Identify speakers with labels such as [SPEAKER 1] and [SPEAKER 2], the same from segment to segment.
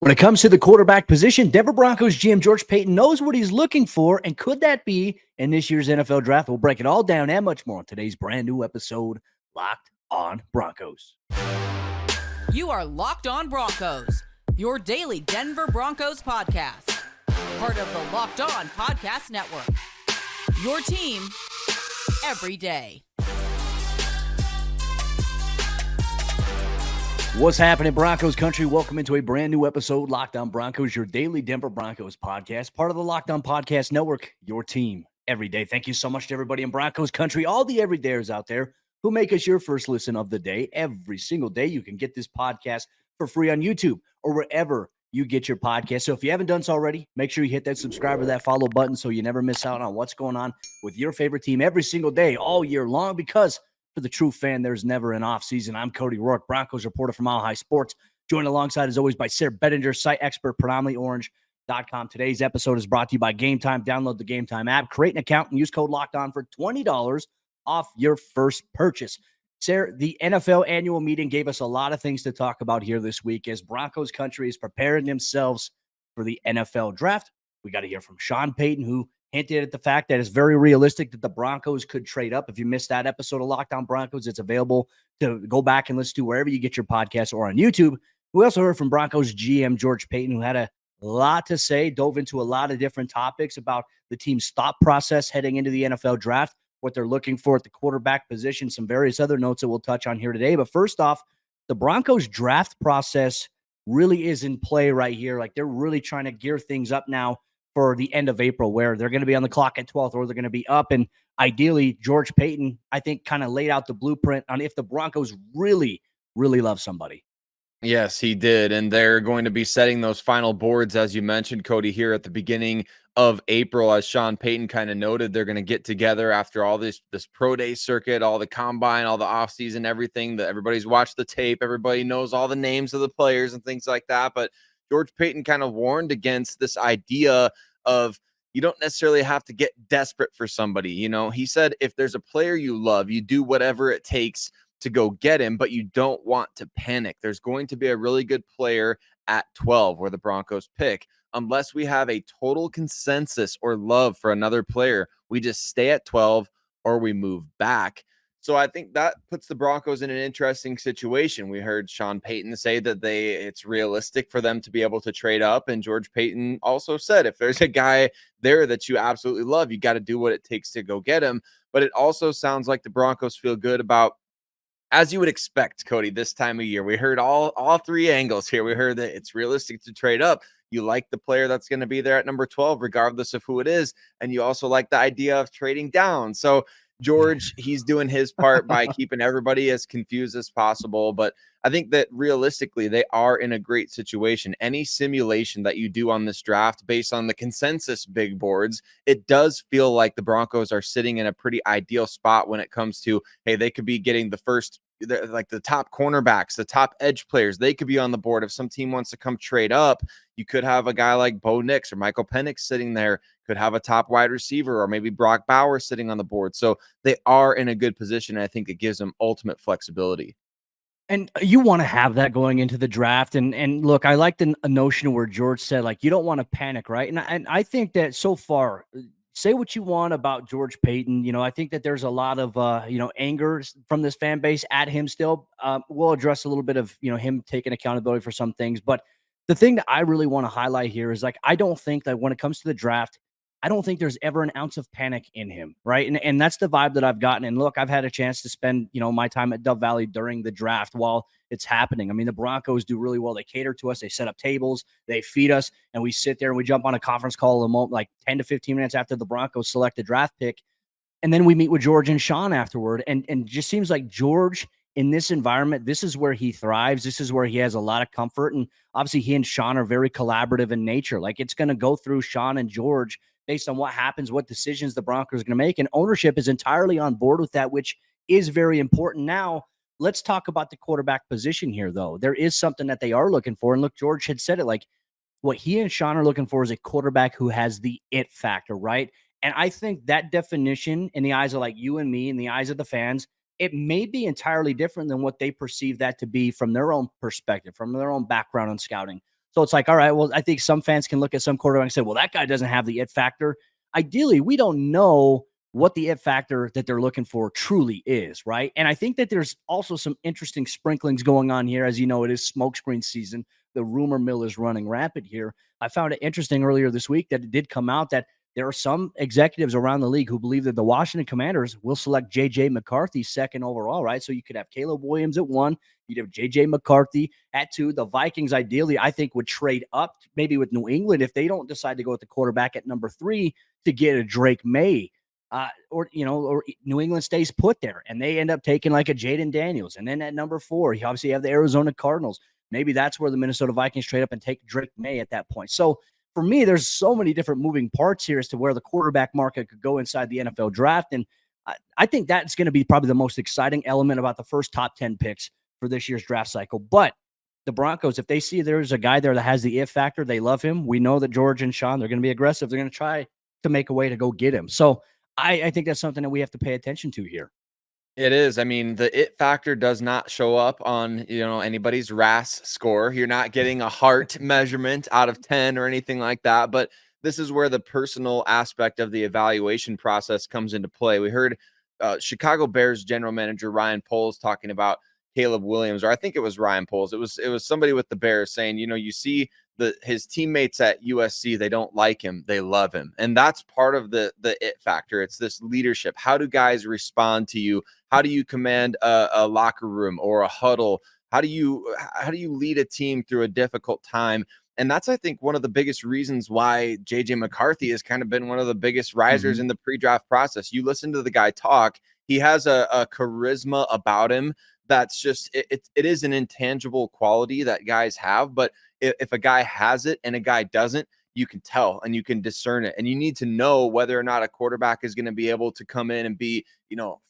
[SPEAKER 1] When it comes to the quarterback position, Denver Broncos GM George Paton knows what he's looking for, and could that be in this year's NFL draft? We'll break it all down and much more on today's brand new episode, Locked On Broncos.
[SPEAKER 2] You are Locked On Broncos, your daily Denver Broncos podcast. Part of the Locked On Podcast Network. Your team every day.
[SPEAKER 1] What's happening, Broncos Country? Welcome into a brand new episode, Locked On Broncos, your daily Denver Broncos podcast, part of the Locked On Podcast Network, your team every day. Thank you so much to everybody in Broncos Country, all the everydayers out there who make us your first listen of the day. Every single day, you can get this podcast for free on YouTube or wherever you get your podcast. So if you haven't done so already, make sure you hit that subscribe or that follow button so you never miss out on what's going on with your favorite team every single day, all year long, because for the true fan, there's never an off season. I'm Cody Roark, Broncos reporter from Mile High Sports, joined alongside, as always, by Sayre Bedinger, site expert, predominantlyorange.com. Today's episode is brought to you by Game Time. Download the Game Time app, create an account, and use code LOCKEDON for $20 off your first purchase. Sayre, the NFL annual meeting gave us a lot of things to talk about here this week as Broncos Country is preparing themselves for the NFL draft. We got to hear from Sean Payton, who hinted at the fact that it's very realistic that the Broncos could trade up. If you missed that episode of Locked On Broncos, it's available to go back and listen to wherever you get your podcast or on YouTube. We also heard from Broncos GM George Paton, who had a lot to say, dove into a lot of different topics about the team's thought process heading into the NFL draft, what they're looking for at the quarterback position, some various other notes that we'll touch on here today. But first off, the Broncos draft process really is in play right here. Like, they're really trying to gear things up now for the end of April, where they're going to be on the clock at 12th or they're going to be up. And ideally, George Paton, I think, kind of laid out the blueprint on if the Broncos really, really love somebody.
[SPEAKER 3] Yes, he did. And they're going to be setting those final boards, as you mentioned, Cody, here at the beginning of April. As Sean Payton kind of noted, they're going to get together after all this pro day circuit, all the combine, all the offseason, everything that everybody's watched the tape. Everybody knows all the names of the players and things like that. But George Paton kind of warned against this idea of you don't necessarily have to get desperate for somebody. You know, he said, if there's a player you love, you do whatever it takes to go get him, but you don't want to panic. There's going to be a really good player at 12 where the Broncos pick. Unless we have a total consensus or love for another player, we just stay at 12 or we move back. So I think that puts the Broncos in an interesting situation. We heard Sean Payton say that it's realistic for them to be able to trade up. And George Paton also said, if there's a guy there that you absolutely love, you got to do what it takes to go get him. But it also sounds like the Broncos feel good about, as you would expect, Cody, this time of year. We heard all three angles here. We heard that it's realistic to trade up. You like the player that's going to be there at number 12, regardless of who it is. And you also like the idea of trading down. So George, he's doing his part by keeping everybody as confused as possible. But I think that realistically, they are in a great situation. Any simulation that you do on this draft based on the consensus big boards, it does feel like the Broncos are sitting in a pretty ideal spot when it comes to, hey, they could be getting the first, like the top cornerbacks, the top edge players. They could be on the board. If some team wants to come trade up, you could have a guy like Bo Nix or Michael Penix sitting there, could have a top wide receiver, or maybe Brock Bowers sitting on the board. So they are in a good position. And I think it gives them ultimate flexibility.
[SPEAKER 1] And you want to have that going into the draft. And look, I like the notion where George said, like, you don't want to panic, right? And I think that so far, say what you want about George Paton. You know, I think that there's a lot of, anger from this fan base at him still. We'll address a little bit of, him taking accountability for some things. But the thing that I really want to highlight here is, like, I don't think that when it comes to the draft, I don't think there's ever an ounce of panic in him, right? And that's the vibe that I've gotten. And look, I've had a chance to spend, my time at Dove Valley during the draft while it's happening. I mean, the Broncos do really well. They cater to us. They set up tables. They feed us. And we sit there and we jump on a conference call a moment, like 10 to 15 minutes after the Broncos select a draft pick. And then we meet with George and Sean afterward. And it just seems like George, in this environment, this is where he thrives. This is where he has a lot of comfort. And obviously he and Sean are very collaborative in nature. Like, it's going to go through Sean and George based on what happens, what decisions the Broncos are going to make. And ownership is entirely on board with that, which is very important. Now, let's talk about the quarterback position here, though. There is something that they are looking for. And look, George had said it, like, what he and Sean are looking for is a quarterback who has the it factor, right? And I think that definition, in the eyes of, like, you and me, in the eyes of the fans, it may be entirely different than what they perceive that to be from their own perspective, from their own background on scouting. So it's like, all right, well, I think some fans can look at some quarterback and say, well, that guy doesn't have the it factor. Ideally, we don't know what the it factor that they're looking for truly is, right? And I think that there's also some interesting sprinklings going on here. As you know, it is smokescreen season. The rumor mill is running rapid here. I found it interesting earlier this week that it did come out that there are some executives around the league who believe that the Washington Commanders will select J.J. McCarthy second overall, right? So you could have Caleb Williams at 1. You'd have J.J. McCarthy at 2. The Vikings, ideally, I think, would trade up maybe with New England if they don't decide to go with the quarterback at number 3 to get a Drake May. Or New England stays put there and they end up taking like a Jaden Daniels. And then at number 4, you obviously have the Arizona Cardinals. Maybe that's where the Minnesota Vikings trade up and take Drake May at that point. So for me, there's so many different moving parts here as to where the quarterback market could go inside the NFL draft. And I think that's going to be probably the most exciting element about the first top 10 picks for this year's draft cycle. But the Broncos, if they see there's a guy there that has the if factor, they love him. We know that George and Sean, they're going to be aggressive. They're going to try to make a way to go get him. So I think that's something that we have to pay attention to here.
[SPEAKER 3] It is. I mean, the it factor does not show up on, anybody's RAS score. You're not getting a heart measurement out of 10 or anything like that. But this is where the personal aspect of the evaluation process comes into play. We heard Chicago Bears general manager Ryan Poles talking about Caleb Williams, or I think it was Ryan Poles. It was somebody with the Bears saying, you see his teammates at USC, they don't like him, they love him. And that's part of the it factor. It's this leadership. How do guys respond to you? How do you command a locker room or a huddle? How do you lead a team through a difficult time? And that's, I think, one of the biggest reasons why JJ McCarthy has kind of been one of the biggest risers in the pre-draft process. You listen to the guy talk, he has a charisma about him that's just, it is an intangible quality that guys have. But if a guy has it and a guy doesn't, you can tell and you can discern it. And you need to know whether or not a quarterback is going to be able to come in and be,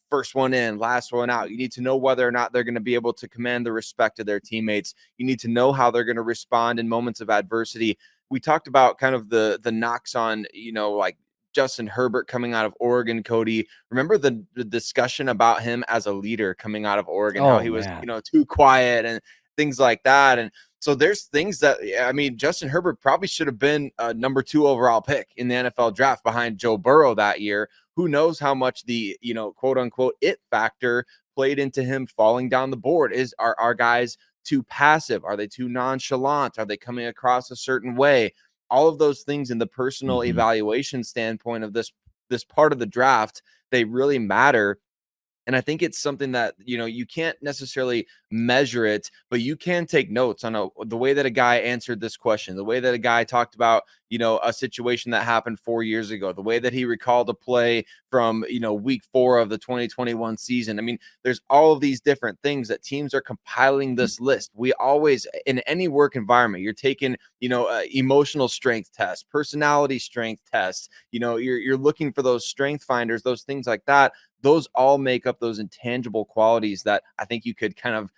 [SPEAKER 3] first one in, last one out. You need to know whether or not they're going to be able to command the respect of their teammates. You need to know how they're going to respond in moments of adversity. We talked about kind of the knocks on, like Justin Herbert coming out of Oregon. Cody, remember the discussion about him as a leader coming out of Oregon, how he was, too quiet and things like that. And so there's things that, Justin Herbert probably should have been a number 2 overall pick in the NFL draft behind Joe Burrow that year. Who knows how much the, quote unquote, it factor played into him falling down the board. Are our guys too passive? Are they too nonchalant? Are they coming across a certain way? All of those things in the personal evaluation standpoint of this part of the draft, they really matter. And I think it's something that, you can't necessarily measure it, but you can take notes on the way that a guy answered this question, the way that a guy talked about, a situation that happened 4 years ago, the way that he recalled a play from, week 4 of the 2021 season. There's all of these different things that teams are compiling this list. We always, in any work environment, you're taking, emotional strength tests, personality strength tests, you're looking for those strength finders, those things like that. Those all make up those intangible qualities that I think you could kind of,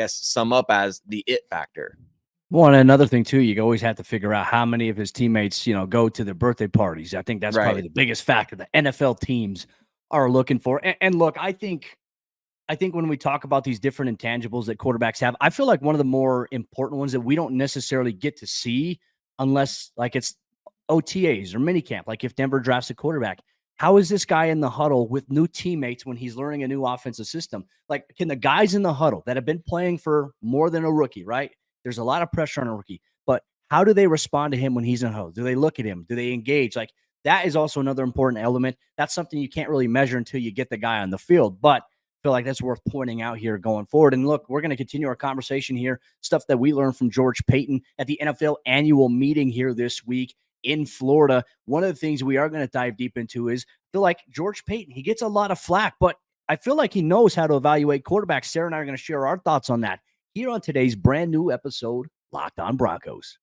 [SPEAKER 3] sum up as the it factor.
[SPEAKER 1] Well, and another thing too, you always have to figure out how many of his teammates, go to their birthday parties. I think that's probably the biggest factor that NFL teams are looking for. And look, I think when we talk about these different intangibles that quarterbacks have, I feel like one of the more important ones that we don't necessarily get to see unless like it's OTAs or minicamp. Like if Denver drafts a quarterback, how is this guy in the huddle with new teammates when he's learning a new offensive system? Like, can the guys in the huddle that have been playing for more than a rookie, right? There's a lot of pressure on a rookie, but how do they respond to him when he's in the huddle? Do they look at him? Do they engage? Like, that is also another important element. That's something you can't really measure until you get the guy on the field, but I feel like that's worth pointing out here going forward. And look, we're going to continue our conversation here, stuff that we learned from George Paton at the NFL annual meeting here this week in Florida. One of the things we are going to dive deep into is, I feel like George Paton, he gets a lot of flack, but I feel like he knows how to evaluate quarterbacks. Sayre and I are going to share our thoughts on that here on today's brand new episode, Locked On Broncos.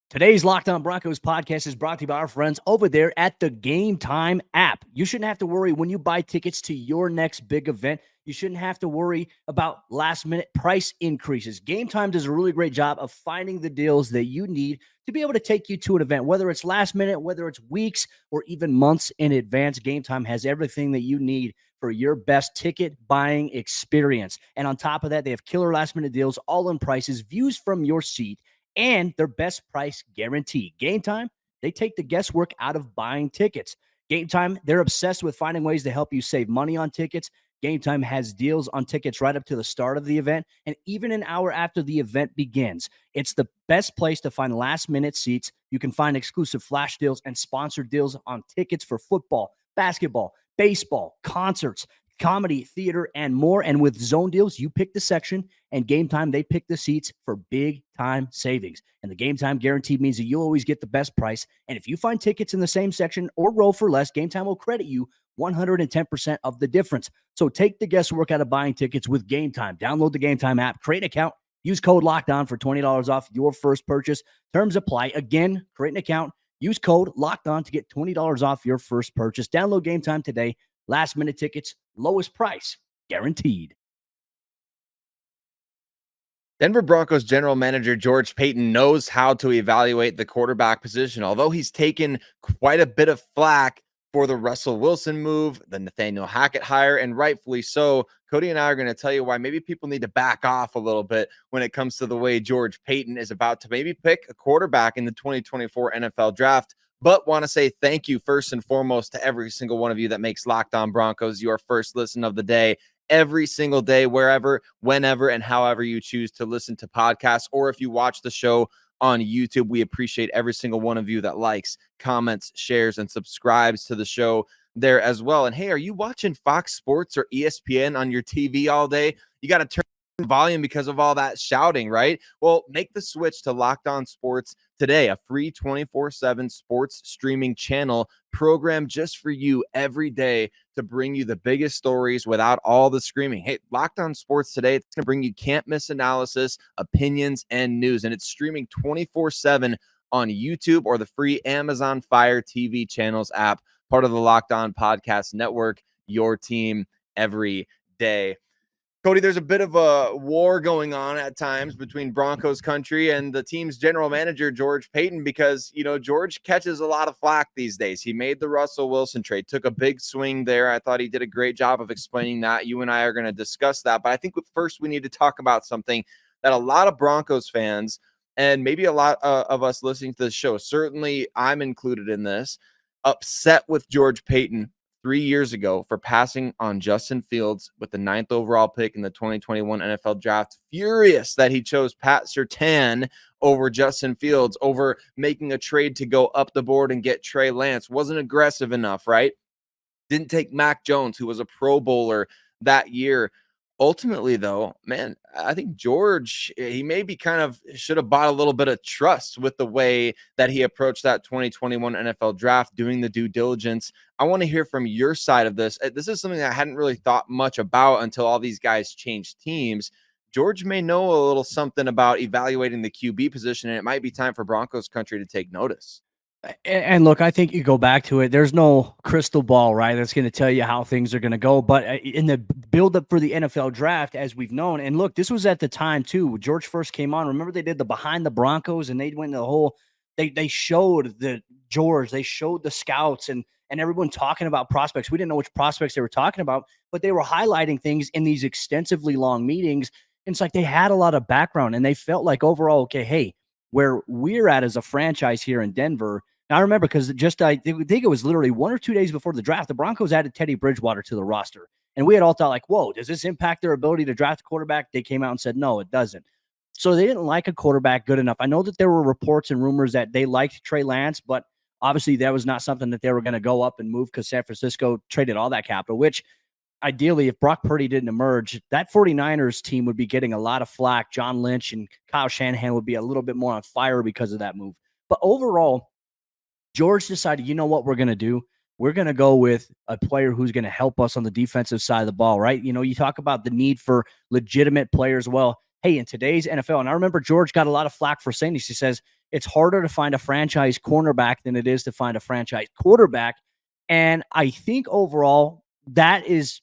[SPEAKER 1] Today's Locked On Broncos podcast is brought to you by our friends over there at the Game Time app. You shouldn't have to worry when you buy tickets to your next big event. You shouldn't have to worry about last-minute price increases. Game Time does a really great job of finding the deals that you need to be able to take you to an event, whether it's last minute, whether it's weeks or even months in advance. Game Time has everything that you need for your best ticket buying experience. And on top of that, they have killer last minute deals, all in prices, views from your seat, and their best price guarantee. Game Time, they take the guesswork out of buying tickets. Game Time, they're obsessed with finding ways to help you save money on tickets. Game Time has deals on tickets right up to the start of the event and even an hour after the event begins. It's the best place to find last-minute seats. You can find exclusive flash deals and sponsored deals on tickets for football, basketball, baseball, concerts, comedy, theater, and more. And with zone deals, you pick the section, and Game Time, they pick the seats for big-time savings. And the Game Time guarantee means that you'll always get the best price. And if you find tickets in the same section or row for less, Game Time will credit you 110% of the difference. So take the guesswork out of buying tickets with Game Time. Download the Game Time app, create an account, use code LOCKEDON for $20 off your first purchase. Terms apply. Again, create an account, use code LOCKEDON to get $20 off your first purchase. Download Game Time today. Last minute tickets, lowest price, guaranteed.
[SPEAKER 3] Denver Broncos general manager George Paton knows how to evaluate the quarterback position. Although he's taken quite a bit of flack for the Russell Wilson move, the Nathaniel Hackett hire, and rightfully so, Cody and I are going to tell you why maybe people need to back off a little bit when it comes to the way George Paton is about to maybe pick a quarterback in the 2024 NFL draft. But want to say thank you first and foremost to every single one of you that makes Locked On Broncos your first listen of the day every single day, wherever, whenever, and however you choose to listen to podcasts, or if you watch the show on YouTube. We appreciate every single one of you that likes, comments, shares, and subscribes to the show there as well. And hey, are you watching Fox Sports or ESPN on your TV all day? You got to turn the volume because of all that shouting, right? Well, make the switch to Locked On Sports today, a free 24/7 sports streaming channel program just for you every day to bring you the biggest stories without all the screaming. Hey, Locked On Sports today, it's going to bring you can't miss analysis, opinions, and news. And it's streaming 24/7 on YouTube or the free Amazon Fire TV channels app, part of the Locked On Podcast Network, your team every day. Cody, there's a bit of a war going on at times between Broncos Country and the team's general manager, George Paton, because, George catches a lot of flack these days. He made the Russell Wilson trade, took a big swing there. I thought he did a great job of explaining that. You and I are going to discuss that. But I think first we need to talk about something that a lot of Broncos fans and maybe a lot of us listening to the show, certainly I'm included in this, upset with George Paton 3 years ago for passing on Justin Fields with the 9th overall pick in the 2021 NFL draft. Furious that he chose Pat Surtain over Justin Fields, over making a trade to go up the board and get Trey Lance. Wasn't aggressive enough, right? Didn't take Mac Jones, who was a Pro Bowler that year. Ultimately, though, man, I think George, he maybe kind of should have bought a little bit of trust with the way that he approached that 2021 NFL draft, doing the due diligence. I want to hear from your side of this. This is something I hadn't really thought much about until all these guys changed teams. George may know a little something about evaluating the QB position, and it might be time for Broncos Country to take notice.
[SPEAKER 1] And look, I think you go back to it. There's no crystal ball, right? That's going to tell you how things are going to go. But in the buildup for the NFL draft, as we've known, and look, this was at the time too. George first came on. Remember, they did the behind the Broncos, and they went the whole. They showed the George. They showed the scouts and everyone talking about prospects. We didn't know which prospects they were talking about, but they were highlighting things in these extensively long meetings. And it's like they had a lot of background, and they felt like overall, okay, hey, where we're at as a franchise here in Denver. Now, I remember because I think it was literally 1 or 2 days before the draft, the Broncos added Teddy Bridgewater to the roster. And we had all thought like, whoa, does this impact their ability to draft a quarterback? They came out and said, no, it doesn't. So they didn't like a quarterback good enough. I know that there were reports and rumors that they liked Trey Lance, but obviously that was not something that they were going to go up and move because San Francisco traded all that capital, which ideally, if Brock Purdy didn't emerge, that 49ers team would be getting a lot of flack. John Lynch and Kyle Shanahan would be a little bit more on fire because of that move. But overall, George decided, you know what we're going to do? We're going to go with a player who's going to help us on the defensive side of the ball, right? You talk about the need for legitimate players. Well, hey, in today's NFL, and I remember George got a lot of flack for saying this. He says, it's harder to find a franchise cornerback than it is to find a franchise quarterback. And I think overall, that is,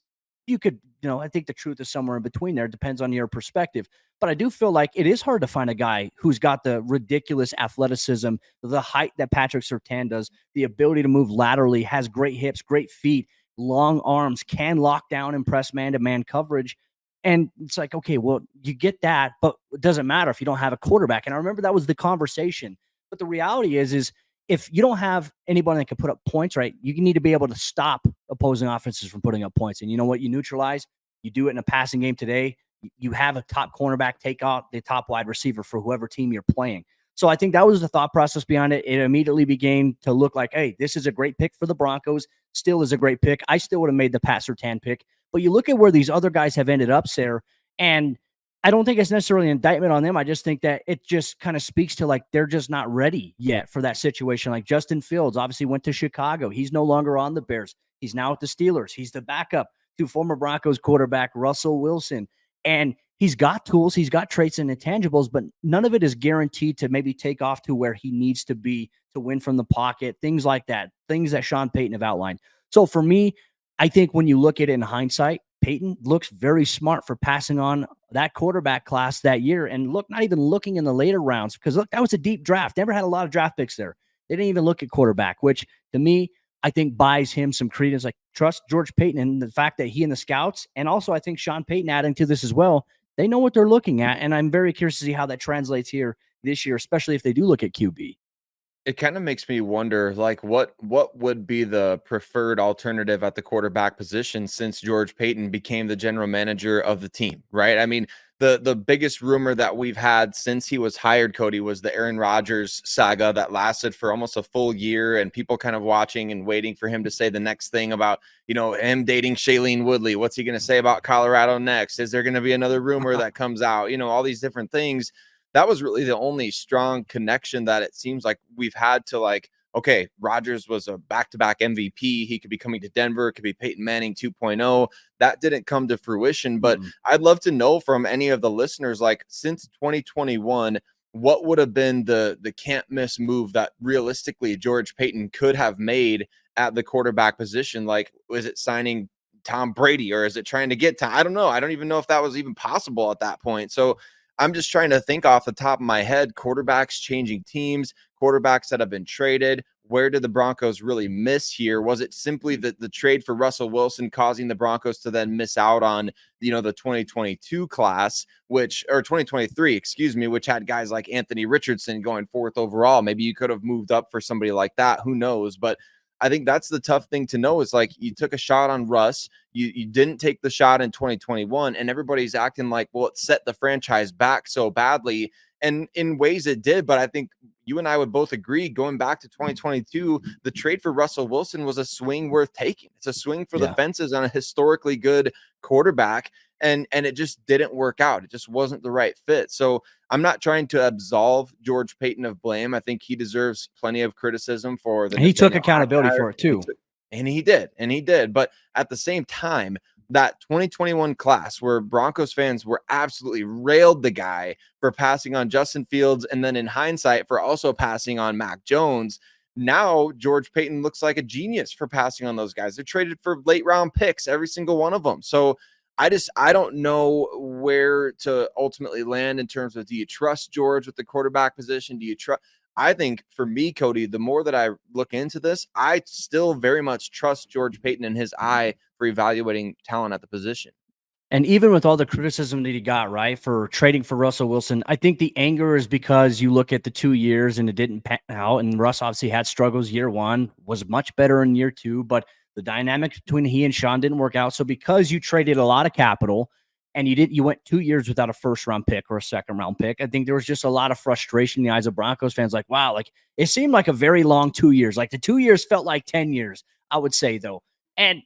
[SPEAKER 1] I think the truth is somewhere in between there. It depends on your perspective. But I do feel like it is hard to find a guy who's got the ridiculous athleticism, the height that Patrick Surtain does, the ability to move laterally, has great hips, great feet, long arms, can lock down and press man-to-man coverage. And it's like, okay, well, you get that, but it doesn't matter if you don't have a quarterback. And I remember that was the conversation. But the reality is if you don't have anybody that can put up points, right, you need to be able to stop opposing offenses from putting up points. And you know what? You neutralize. You do it in a passing game today. You have a top cornerback take out the top wide receiver for whoever team you're playing. So I think that was the thought process behind it. It immediately began to look like, hey, this is a great pick for the Broncos. Still is a great pick. I still would have made the Pat Surtain pick. But you look at where these other guys have ended up, Sayre, and I don't think it's necessarily an indictment on them. I just think that it just kind of speaks to like they're just not ready yet for that situation. Like Justin Fields obviously went to Chicago. He's no longer on the Bears. He's now with the Steelers. He's the backup to former Broncos quarterback Russell Wilson. And he's got tools, he's got traits and intangibles, but none of it is guaranteed to maybe take off to where he needs to be to win from the pocket, things like that, things that Sean Payton have outlined. So for me, I think when you look at it in hindsight, Payton looks very smart for passing on that quarterback class that year. And look, not even looking in the later rounds, because look, that was a deep draft. Never had a lot of draft picks there. They didn't even look at quarterback, which to me, I think buys him some credence. Like, trust George Paton and the fact that he and the scouts, and also I think Sean Payton adding to this as well, they know what they're looking at. And I'm very curious to see how that translates here this year, especially if they do look at QB.
[SPEAKER 3] It kind of makes me wonder, like, what would be the preferred alternative at the quarterback position since George Paton became the general manager of the team, right? I mean, the biggest rumor that we've had since he was hired, Cody, was the Aaron Rodgers saga that lasted for almost a full year, and people kind of watching and waiting for him to say the next thing about, him dating Shailene Woodley. What's he going to say about Colorado next? Is there going to be another rumor that comes out? All these different things. That was really the only strong connection that it seems like we've had to, like, okay, Rodgers was a back-to-back MVP. He could be coming to Denver. It could be Peyton Manning 2.0. That didn't come to fruition. But I'd love to know from any of the listeners, like, since 2021, what would have been the can't miss move that realistically George Paton could have made at the quarterback position? Like, was it signing Tom Brady, or is it trying to get I don't know. I don't even know if that was even possible at that point. So I'm just trying to think off the top of my head, quarterbacks changing teams, quarterbacks that have been traded. Where did the Broncos really miss here? Was it simply the trade for Russell Wilson causing the Broncos to then miss out on, the 2022 class, or 2023, excuse me, which had guys like Anthony Richardson going fourth overall? Maybe you could have moved up for somebody like that. Who knows? But I think that's the tough thing to know, is like, you took a shot on Russ. You didn't take the shot in 2021, and everybody's acting like, well, it set the franchise back so badly. And in ways it did, but I think you and I would both agree, going back to 2022, the trade for Russell Wilson was a swing worth taking. It's a swing for the fences on a historically good quarterback. And it just didn't work out. It just wasn't the right fit. So I'm not trying to absolve George Paton of blame. I think he deserves plenty of criticism for the.
[SPEAKER 1] And he took accountability for it too.
[SPEAKER 3] And he did. But at the same time, that 2021 class where Broncos fans were absolutely railed the guy for passing on Justin Fields, and then in hindsight for also passing on Mac Jones. Now George Paton looks like a genius for passing on those guys. They're traded for late round picks, every single one of them. So I don't know where to ultimately land in terms of, do you trust George with the quarterback position? Do you trust? I think for me, Cody, the more that I look into this, I still very much trust George Paton and his eye for evaluating talent at the position.
[SPEAKER 1] And even with all the criticism that he got, right, for trading for Russell Wilson, I think the anger is because you look at the 2 years and it didn't pan out. And Russ obviously had struggles year one, was much better in year two, but the dynamic between he and Sean didn't work out. So because you traded a lot of capital and you went 2 years without a first round pick or a second round pick, I think there was just a lot of frustration in the eyes of Broncos fans. Like, wow, like it seemed like a very long 2 years. Like the 2 years felt like 10 years, I would say, though. And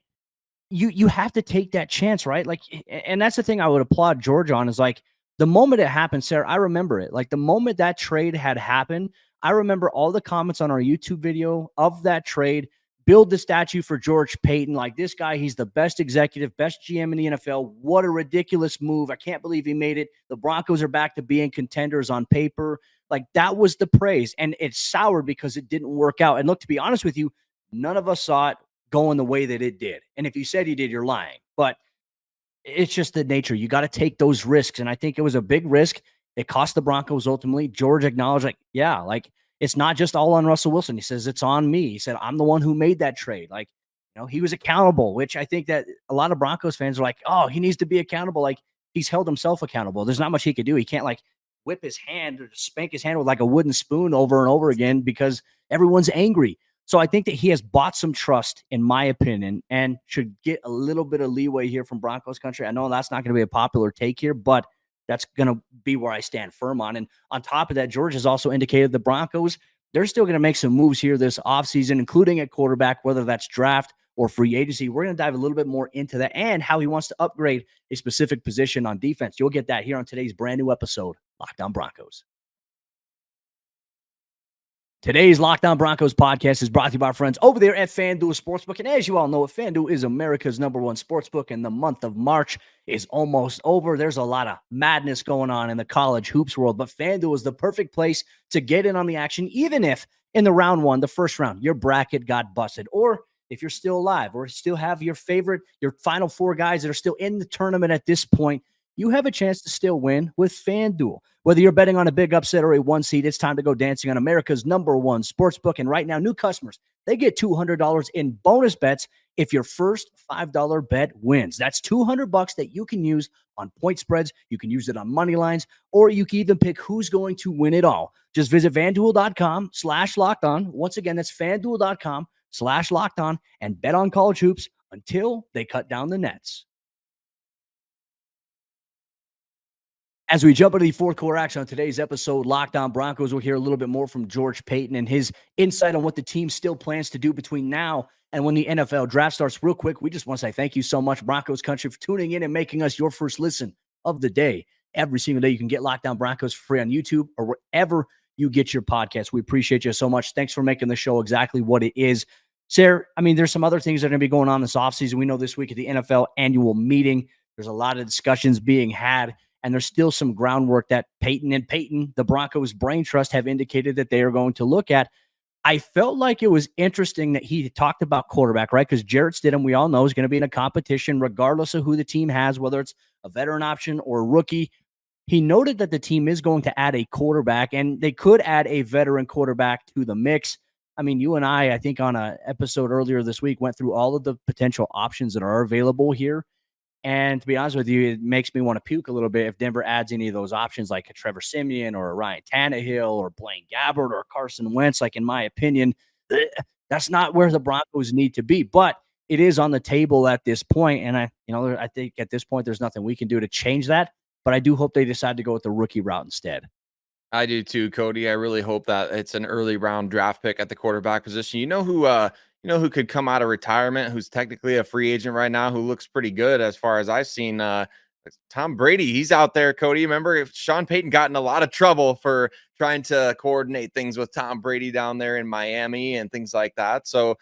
[SPEAKER 1] you have to take that chance, right? Like, and that's the thing I would applaud George on, is like the moment it happened, Sayre, I remember it. Like the moment that trade had happened, I remember all the comments on our YouTube video of that trade. Build the statue for George Paton. Like, this guy, he's the best executive, best GM in the NFL. What a ridiculous move. I can't believe he made it. The Broncos are back to being contenders on paper. Like, that was the praise. And it soured because it didn't work out. And look, to be honest with you, none of us saw it going the way that it did. And if you said you did, you're lying. But it's just the nature. You got to take those risks. And I think it was a big risk. It cost the Broncos ultimately. George acknowledged, like, yeah, like, it's not just all on Russell Wilson. He says, it's on me. He said, I'm the one who made that trade. Like, He was accountable, which I think that a lot of Broncos fans are like, oh, he needs to be accountable. Like, he's held himself accountable. There's not much he could do. He can't like whip his hand or spank his hand with like a wooden spoon over and over again because everyone's angry. So I think that he has bought some trust, in my opinion, and should get a little bit of leeway here from Broncos country. I know that's not going to be a popular take here, but that's going to be where I stand firm on. And on top of that, George has also indicated the Broncos, they're still going to make some moves here this offseason, including at quarterback, whether that's draft or free agency. We're going to dive a little bit more into that and how he wants to upgrade a specific position on defense. You'll get that here on today's brand new episode, Locked On Broncos. Today's Locked On Broncos podcast is brought to you by our friends over there at FanDuel Sportsbook. And as you all know, FanDuel is America's #1 sportsbook, and the month of March is almost over. There's a lot of madness going on in the college hoops world, but FanDuel is the perfect place to get in on the action, even if in the round one, the first round, your bracket got busted, or if you're still alive or still have your final four guys that are still in the tournament at this point, you have a chance to still win with FanDuel. Whether you're betting on a big upset or a one seed, it's time to go dancing on America's #1 sportsbook. And right now, new customers, they get $200 in bonus bets if your first $5 bet wins. That's $200 that you can use on point spreads. You can use it on money lines, or you can even pick who's going to win it all. Just visit FanDuel.com/lockedon. Once again, that's FanDuel.com/lockedon and bet on college hoops until they cut down the nets. As we jump into the fourth quarter action on today's episode, Locked On Broncos, we'll hear a little bit more from George Paton and his insight on what the team still plans to do between now and when the NFL draft starts. Real quick, we just want to say thank you so much, Broncos Country, for tuning in and making us your first listen of the day. Every single day, you can get Locked On Broncos for free on YouTube or wherever you get your podcast. We appreciate you so much. Thanks for making the show exactly what it is. Sayre, there's some other things that are going to be going on this offseason. We know this week at the NFL annual meeting, there's a lot of discussions being had. And there's still some groundwork that Payton, the Broncos brain trust, have indicated that they are going to look at. I felt like it was interesting that he talked about quarterback, right? Because Jarrett Stidham, we all know, is going to be in a competition regardless of who the team has, whether it's a veteran option or a rookie. He noted that the team is going to add a quarterback, and they could add a veteran quarterback to the mix. You and I think on an episode earlier this week, went through all of the potential options that are available here. And to be honest with you, it makes me want to puke a little bit if Denver adds any of those options like a Trevor Siemian or a Ryan Tannehill or Blaine Gabbert or Carson Wentz. Like, in my opinion, that's not where the Broncos need to be. But it is on the table at this point. And I think at this point, there's nothing we can do to change that. But I do hope they decide to go with the rookie route instead.
[SPEAKER 3] I do too, Cody. I really hope that it's an early round draft pick at the quarterback position. You know who could come out of retirement, who's technically a free agent right now, who looks pretty good as far as I've seen. Tom Brady, he's out there, Cody. Remember, Sean Payton got in a lot of trouble for trying to coordinate things with Tom Brady down there in Miami and things like that. So,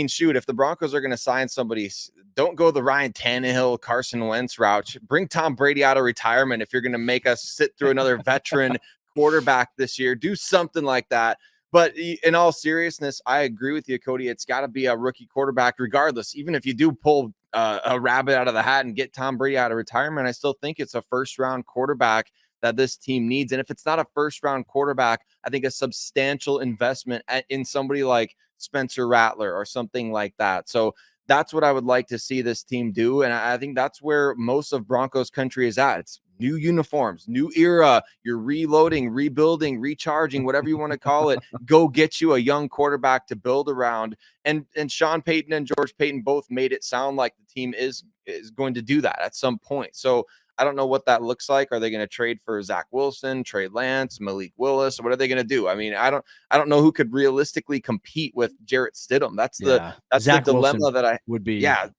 [SPEAKER 3] shoot, if the Broncos are going to sign somebody, don't go the Ryan Tannehill, Carson Wentz route. Bring Tom Brady out of retirement if you're going to make us sit through another veteran quarterback this year. Do something like that. But in all seriousness, I agree with you, Cody. It's got to be a rookie quarterback regardless. Even if you do pull a rabbit out of the hat and get Tom Brady out of retirement, I still think it's a first-round quarterback that this team needs. And if it's not a first-round quarterback, I think a substantial investment in somebody like Spencer Rattler or something like that. So that's what I would like to see this team do. And I think that's where most of Broncos country is at. It's new uniforms, new era. You're reloading, rebuilding, recharging, whatever you want to call it. Go get you a young quarterback to build around. And Sean Payton and George Paton both made it sound like the team is going to do that at some point. So I don't know what that looks like. Are they going to trade for Zach Wilson, Trey Lance, Malik Willis? What are they going to do? I don't know who could realistically compete with Jarrett Stidham. That's the dilemma Wilson that I
[SPEAKER 1] would be.
[SPEAKER 3] Yeah.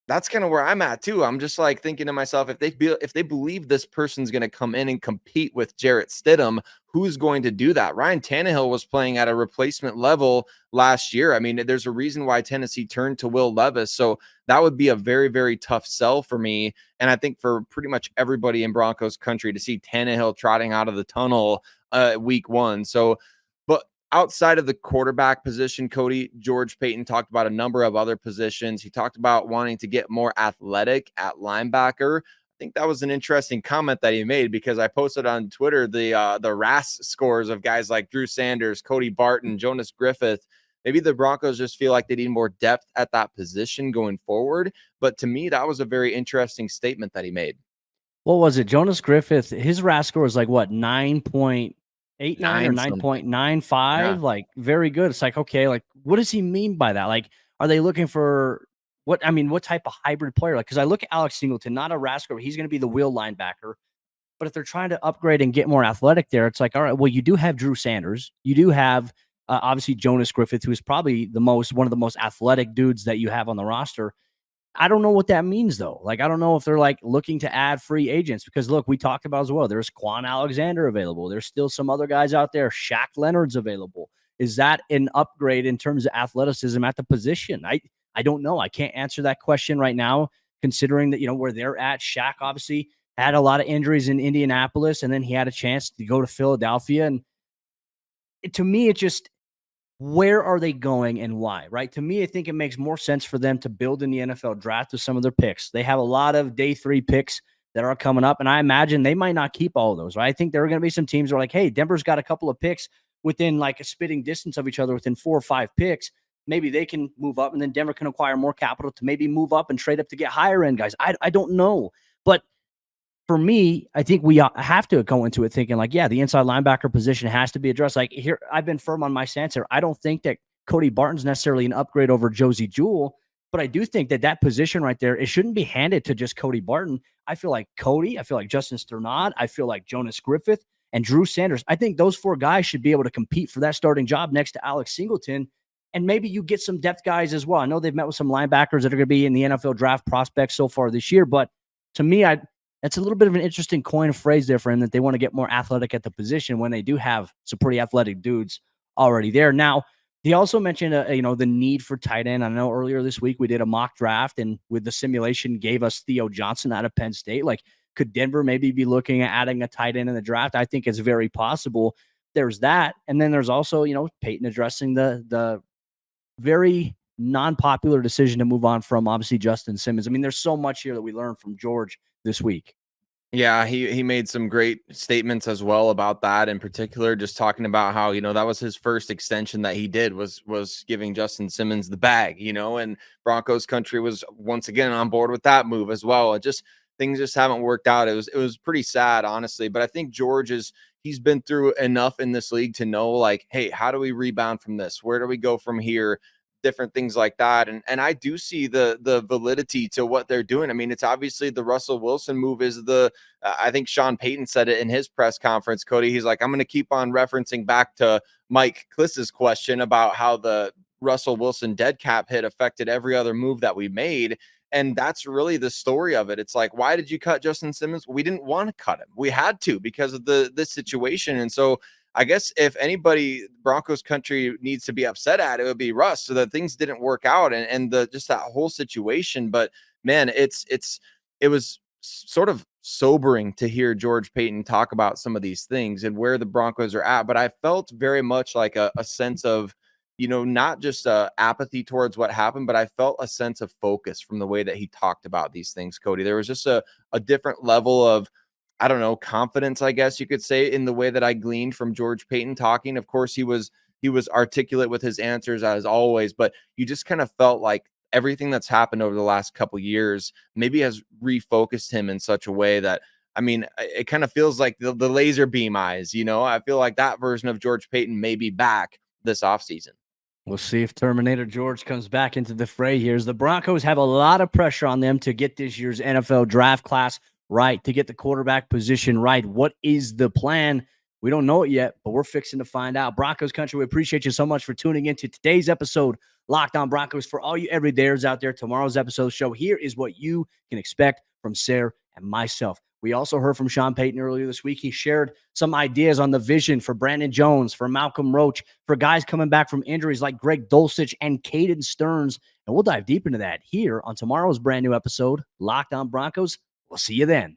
[SPEAKER 3] That's kind of where I'm at too. I'm just like thinking to myself, if they believe this person's going to come in and compete with Jarrett Stidham, who's going to do that? Ryan Tannehill was playing at a replacement level last year. There's a reason why Tennessee turned to Will Levis. So that would be a very, very tough sell for me. And I think for pretty much everybody in Broncos country to see Tannehill trotting out of the tunnel week one. So, but outside of the quarterback position, Cody, George Paton talked about a number of other positions. He talked about wanting to get more athletic at linebacker. I think that was an interesting comment that he made because I posted on Twitter the RAS scores of guys like Drew Sanders, Cody Barton, Jonas Griffith. maybe the Broncos just feel like they need more depth at that position going forward. But to me, that was a very interesting statement that he made.
[SPEAKER 1] What was it? Jonas Griffith, his RAS score was like what, 9.89 or
[SPEAKER 3] 9 something.
[SPEAKER 1] 9.95?
[SPEAKER 3] Yeah.
[SPEAKER 1] Like, very good. It's like, okay, like, what does he mean by that? Like, are they looking for what type of hybrid player? Like, because I look at Alex Singleton, not a RAS score, he's going to be the wheel linebacker. But if they're trying to upgrade and get more athletic there, it's like, all right, well, you do have Drew Sanders. You do have obviously Jonas Griffith, who is probably one of the most athletic dudes that you have on the roster. I don't know what that means, though. Like, I don't know if they're like looking to add free agents because, look, we talked about as well. There's Quan Alexander available. There's still some other guys out there. Shaq Leonard's available. Is that an upgrade in terms of athleticism at the position? I don't know. I can't answer that question right now, considering that, where they're at. Shaq obviously had a lot of injuries in Indianapolis, and then he had a chance to go to Philadelphia. And to me, it just, where are they going and why, right? To me, I think it makes more sense for them to build in the NFL draft with some of their picks. They have a lot of day 3 picks that are coming up, and I imagine they might not keep all of those, right? I think there are going to be some teams that are like, hey, Denver's got a couple of picks within like a spitting distance of each other within 4 or 5 picks. Maybe they can move up, and then Denver can acquire more capital to maybe move up and trade up to get higher end guys. I don't know. But for me, I think we have to go into it thinking like, yeah, the inside linebacker position has to be addressed. Like, here, I've been firm on my stance here. I don't think that Cody Barton's necessarily an upgrade over Josie Jewell, but I do think that position right there, it shouldn't be handed to just Cody Barton. I feel like Cody, I feel like Justin Sternad, I feel like Jonas Griffith and Drew Sanders. I think those 4 guys should be able to compete for that starting job next to Alex Singleton. And maybe you get some depth guys as well. I know they've met with some linebackers that are going to be in the NFL draft prospects so far this year, but to me, that's a little bit of an interesting coin of phrase there for him, that they want to get more athletic at the position when they do have some pretty athletic dudes already there. Now, he also mentioned, the need for tight end. I know earlier this week we did a mock draft, and with the simulation gave us Theo Johnson out of Penn State. Like, could Denver maybe be looking at adding a tight end in the draft? I think it's very possible. There's that. And then there's also, Payton addressing the very non-popular decision to move on from obviously Justin Simmons. I mean, there's so much here that we learned from George this week.
[SPEAKER 3] Yeah, he made some great statements as well about that, in particular, just talking about how, that was his first extension that he did was giving Justin Simmons the bag, and Broncos Country was once again on board with that move as well. Things just haven't worked out. It was pretty sad, honestly, but I think George he's been through enough in this league to know, like, hey, how do we rebound from this? Where do we go from here? Different things like that. And I do see the validity to what they're doing. I mean, it's obviously the Russell Wilson move is I think Sean Payton said it in his press conference, Cody. He's like, I'm going to keep on referencing back to Mike Kliss's question about how the Russell Wilson dead cap hit affected every other move that we made. And that's really the story of it. It's like, why did you cut Justin Simmons? We didn't want to cut him. We had to because of this situation. And so I guess if anybody Broncos Country needs to be upset at, it would be Russ. So that things didn't work out and just that whole situation. But man, it was sort of sobering to hear George Paton talk about some of these things and where the Broncos are at. But I felt very much like a sense of, not just apathy towards what happened, but I felt a sense of focus from the way that he talked about these things, Cody. There was just a different level of, I don't know, confidence, I guess you could say, in the way that I gleaned from George Paton talking. Of course, he was articulate with his answers as always, but you just kind of felt like everything that's happened over the last couple years maybe has refocused him in such a way that, I mean, it kind of feels like the laser beam eyes, I feel like that version of George Paton may be back this offseason.
[SPEAKER 1] We'll see if Terminator George comes back into the fray here. The Broncos have a lot of pressure on them to get this year's NFL draft class right, to get the quarterback position right. What is the plan? We don't know it yet, but we're fixing to find out. Broncos Country, we appreciate you so much for tuning into today's episode, Locked On Broncos. For all you everydayers out there, tomorrow's episode show, here is what you can expect from Sayre and myself. We also heard from Sean Payton earlier this week. He shared some ideas on the vision for Brandon Jones, for Malcolm Roach, for guys coming back from injuries like Greg Dulcich and Caden Stearns. And we'll dive deep into that here on tomorrow's brand new episode, Locked On Broncos. We'll see you then.